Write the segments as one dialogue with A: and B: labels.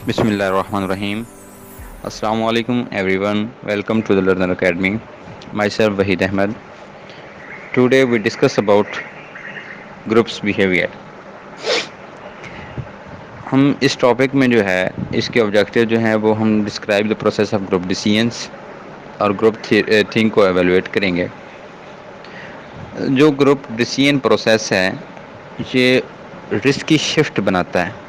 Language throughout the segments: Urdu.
A: بسم اللہ الرحمن الرحیم. السلام علیکم everyone. Welcome to the Learner Academy. Myself Wahid Ahmed. Today we discuss about groups behavior. ہم اس ٹاپک میں جو ہے اس کے آبجیکٹیو جو ہیں وہ ہم describe the process of group decisions اور گروپ تھنک کو ایویلویٹ کریں گے. جو گروپ ڈیسیژن پروسیس ہے یہ رسک کی شفٹ بناتا ہے.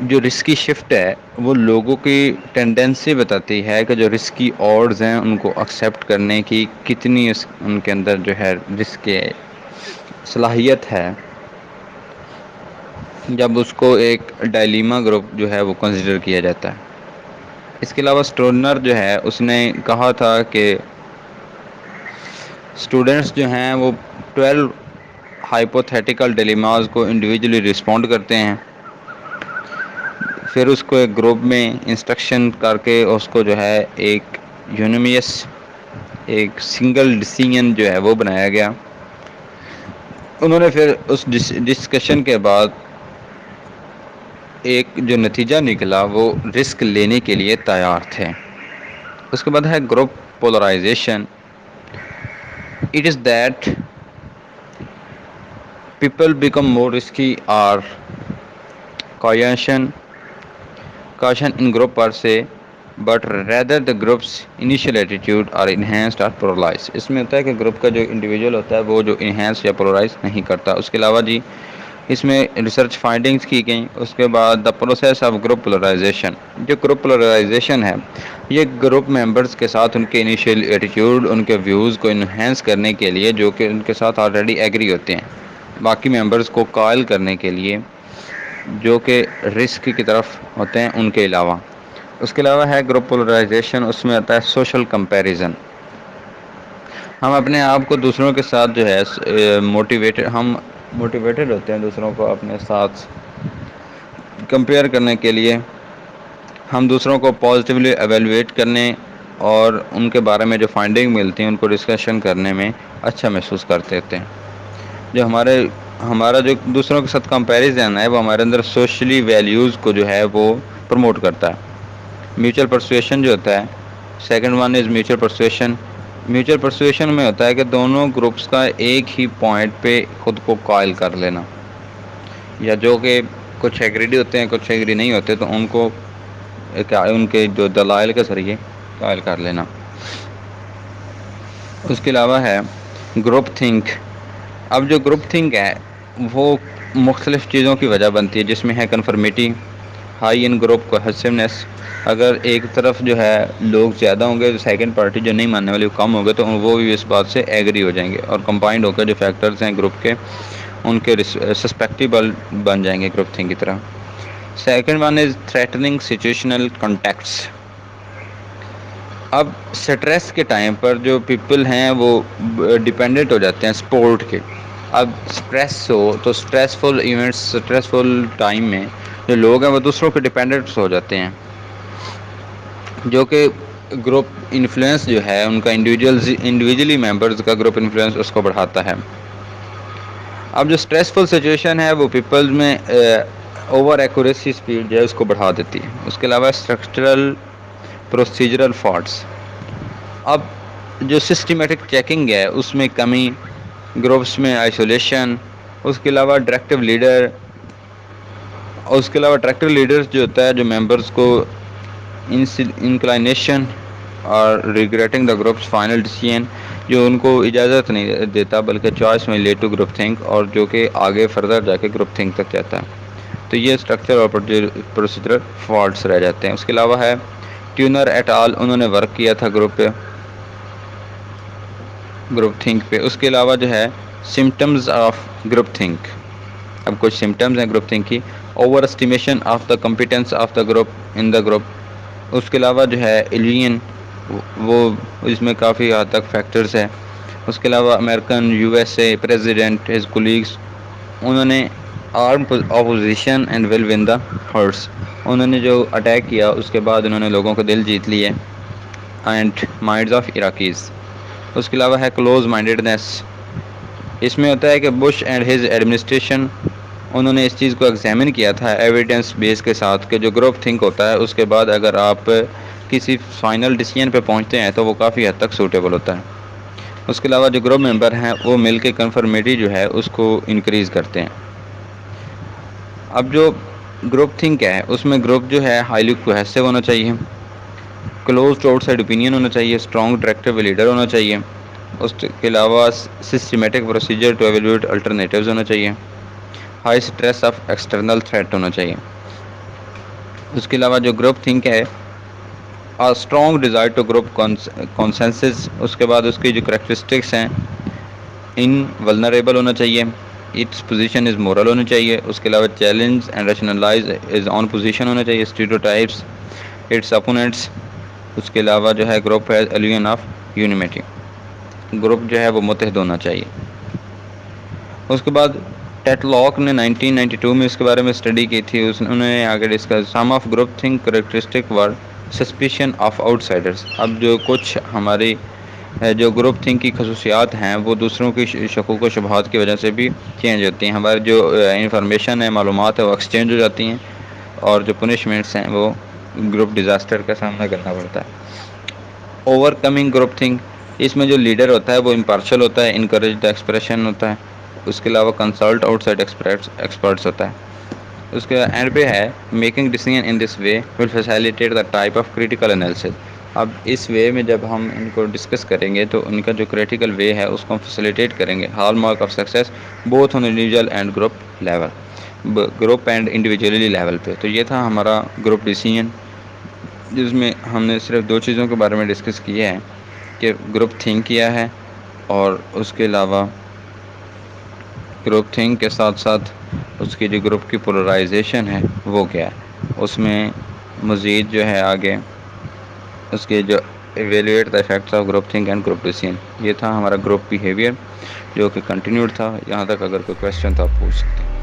A: جو رسکی شفٹ ہے وہ لوگوں کی ٹینڈنسی بتاتی ہے کہ جو رسکی آڈز ہیں ان کو ایکسیپٹ کرنے کی کتنی ان کے اندر جو ہے رسک کے صلاحیت ہے جب اس کو ایک ڈائلیما گروپ جو ہے وہ کنسیڈر کیا جاتا ہے. اس کے علاوہ اسٹورنر جو ہے اس نے کہا تھا کہ اسٹوڈنٹس جو ہیں وہ 12 ہائپوتھیٹیکل ڈیلیماز کو انڈیویجولی رسپونڈ کرتے ہیں، پھر اس کو ایک گروپ میں انسٹرکشن کر کے اس کو جو ہے ایک یونیمیس ایک سنگل ڈیسیژن جو ہے وہ بنایا گیا. انہوں نے پھر اس ڈسکشن کے بعد ایک جو نتیجہ نکلا وہ رسک لینے کے لیے تیار تھے. اس کے بعد ہے group polarization. It is that people become more risky or caution in group per se, but rather the group's initial attitude are enhanced or polarized. اس میں ہوتا ہے کہ گروپ کا جو انڈیویجول ہوتا ہے وہ جو انہینس یا پولرائز نہیں کرتا. اس کے علاوہ جی اس میں ریسرچ فائنڈنگز کی گئیں. اس کے بعد the process of group polarization. جو گروپ پولرائزیشن ہے یہ گروپ ممبرز کے ساتھ ان کے انیشیل ایٹیٹیوڈ ان کے ویوز کو انہینس کرنے کے لیے جو کہ ان کے ساتھ آلریڈی ایگری ہوتے ہیں باقی ممبرز کو قائل کرنے کے لیے جو کہ رسک کی طرف ہوتے ہیں ان کے علاوہ. اس کے علاوہ ہے گروپ پولرائزیشن. اس میں آتا ہے سوشل کمپیریزن. ہم اپنے آپ کو دوسروں کے ساتھ جو ہے موٹیویٹڈ ہوتے ہیں دوسروں کو اپنے ساتھ کمپیئر کرنے کے لیے. ہم دوسروں کو پازیٹیولی ایویلویٹ کرنے اور ان کے بارے میں جو فائنڈنگ ملتی ہیں ان کو ڈسکشن کرنے میں اچھا محسوس کرتے تھے. جو ہمارا جو دوسروں کے ساتھ کمپیریزن ہے وہ ہمارے اندر سوشلی ویلیوز کو جو ہے وہ پروموٹ کرتا ہے. میوچل پرسویشن جو ہوتا ہے second one is mutual persuasion. Mutual persuasion میں ہوتا ہے کہ دونوں گروپس کا ایک ہی پوائنٹ پہ خود کو قائل کر لینا، یا جو کہ کچھ ایگریڈی ہوتے ہیں کچھ ایگری نہیں ہوتے تو ان کو ان کے جو دلائل کے ذریعے قائل کر لینا. اس کے علاوہ ہے گروپ تھنک. اب جو گروپ تھنک ہے وہ مختلف چیزوں کی وجہ بنتی ہے جس میں ہے conformity, high in group cohesiveness. اگر ایک طرف جو ہے لوگ زیادہ ہوں گے تو سیکنڈ پارٹی جو نہیں ماننے والی کم ہوگے تو وہ بھی اس بات سے ایگری ہو جائیں گے اور کمبائنڈ ہو کر جو فیکٹرز ہیں گروپ کے ان کے سسپیکٹیبل بن جائیں گے گروپ تھنک کی طرح. Second one is threatening situational contacts. اب سٹریس کے ٹائم پر جو پیپل ہیں وہ ڈیپینڈنٹ ہو جاتے ہیں سپورٹ کے. اب اسٹریس ہو تو اسٹریسفل ایونٹس اسٹریسفل ٹائم میں جو لوگ ہیں وہ دوسروں پہ ڈیپینڈنٹس ہو جاتے ہیں جو کہ گروپ انفلوئنس جو ہے ان کا انڈیویجولی ممبرز کا گروپ انفلوئنس اس کو بڑھاتا ہے. اب جو اسٹریسفل سچویشن ہے وہ پیپل میں اوور ایکوریسی اسپیڈ جو ہے اس کو بڑھا دیتی ہے. اس کے علاوہ اسٹرکچرل پروسیجرل فالٹس. اب جو سسٹمیٹک چیکنگ ہے اس میں کمی، گروپس میں آئسولیشن. اس کے علاوہ ڈائریکٹو لیڈر اور اس کے علاوہ ڈائریکٹر لیڈرز جو ہوتا ہے جو ممبرس کو انکلائنیشن اور regretting the groups final decision جو ان کو اجازت نہیں دیتا بلکہ چوائس میں لیٹ ٹو گروپ تھنک اور جو کہ آگے فردر جا کے گروپ تھنک تک جاتا ہے. تو یہ اسٹرکچر اور پروسیجرل فالٹس رہ جاتے ہیں. اس کے علاوہ ہے ٹیونر ایٹ آل. انہوں نے ورک کیا تھا گروپ تھنک پہ. اس کے علاوہ جو ہے سمٹمز آف گروپ تھنک. اب کچھ سمٹمز ہیں گروپ تھنک کی. Over estimation of the competence of the group in the group. اس کے علاوہ جو ہے ایلین وہ اس میں کافی حد تک فیکٹرز ہیں. اس کے علاوہ American U S A president his colleagues انہوں نے arm opposition and will win the hearts. انہوں نے جو اٹیک کیا اس کے بعد انہوں نے لوگوں کو دل جیت لیے اینڈ مائنڈز آف عراقیز. اس کے علاوہ ہے کلوز مائنڈیڈنیس. اس میں ہوتا ہے کہ بش اینڈ ہز ایڈمنسٹریشن انہوں نے اس چیز کو ایگزامن کیا تھا ایویڈنس بیس کے ساتھ کہ جو گروپ تھنک ہوتا ہے اس کے بعد اگر آپ کسی فائنل ڈیسیجن پہ پہنچتے ہیں تو وہ کافی حد تک سوٹیبل ہوتا ہے. اس کے علاوہ جو گروپ ممبر ہیں وہ مل کے کنفرمیٹی جو ہے اس کو انکریز کرتے ہیں. اب جو گروپ تھنک ہے اس میں گروپ جو ہے ہائیلی کوہیسو ہونا چاہیے, close to outside opinion ہونا چاہیے, اسٹرانگ ڈائریکٹیو لیڈر ہونا چاہیے. اس کے علاوہ systematic procedure to evaluate alternatives ہونا چاہیے. High stress of external threat ہونا چاہیے. اس کے علاوہ جو گروپ تھنک ہے strong desire to group consensus. اس کے بعد اس کی جو کریکٹرسٹکس ہیں ان ولنریبل ہونا چاہیے, اٹس پوزیشن از مورل ہونی چاہیے. اس کے علاوہ challenge and rationalize its own position ہونا چاہیے. Stereotypes it's opponents. اس کے علاوہ جو ہے گروپ ہے ایلین آف یونیمیٹی, گروپ جو ہے وہ متحد ہونا چاہیے. اس کے بعد ٹیٹلاک نے 1992 میں اس کے بارے میں اسٹڈی کی تھی. انہوں نے آگے discuss some of group think characteristic were suspicion of outsiders. اب جو کچھ ہماری جو گروپ تھنک کی خصوصیات ہیں وہ دوسروں کی شکوک و شبہات کی وجہ سے بھی چینج ہوتی ہیں. ہماری جو انفارمیشن ہے, معلومات ہے, وہ ایکسچینج ہو جاتی ہیں, اور جو پنشمنٹس ہیں وہ گروپ ڈیزاسٹر کا سامنا کرنا پڑتا ہے. اوور کمنگ گروپ تھنک, اس میں جو لیڈر ہوتا ہے وہ امپارشل ہوتا ہے, انکریج دا ایکسپریشن ہوتا ہے. اس کے علاوہ کنسلٹ آؤٹ سائڈ ایکسپرٹس ہوتا ہے. اس کے اینڈ پہ ہے making decision in this way will facilitate the type of critical analysis. اب اس وے میں جب ہم ان کو ڈسکس کریں گے تو ان کا جو کریٹیکل وے ہے اس کو ہم فیسیلیٹیٹ کریں گے. Hall mark of success both on individual and group level, group and individually level پہ. تو یہ تھا ہمارا گروپ ڈیسیجن, جس میں ہم نے صرف 2 چیزوں کے بارے میں ڈسکس کیا ہے کہ گروپ تھنک کیا ہے, اور اس کے علاوہ گروپ تھنک کے ساتھ ساتھ اس کی جو گروپ کی پولرائزیشن ہے وہ کیا ہے. اس میں مزید جو ہے آگے اس کے جو evaluate the effects of group think and group decision, یہ تھا ہمارا گروپ بیہیویئر جو کہ کنٹینیوڈ تھا. یہاں تک اگر کوئی کویشچن تو آپ پوچھ سکتے ہیں.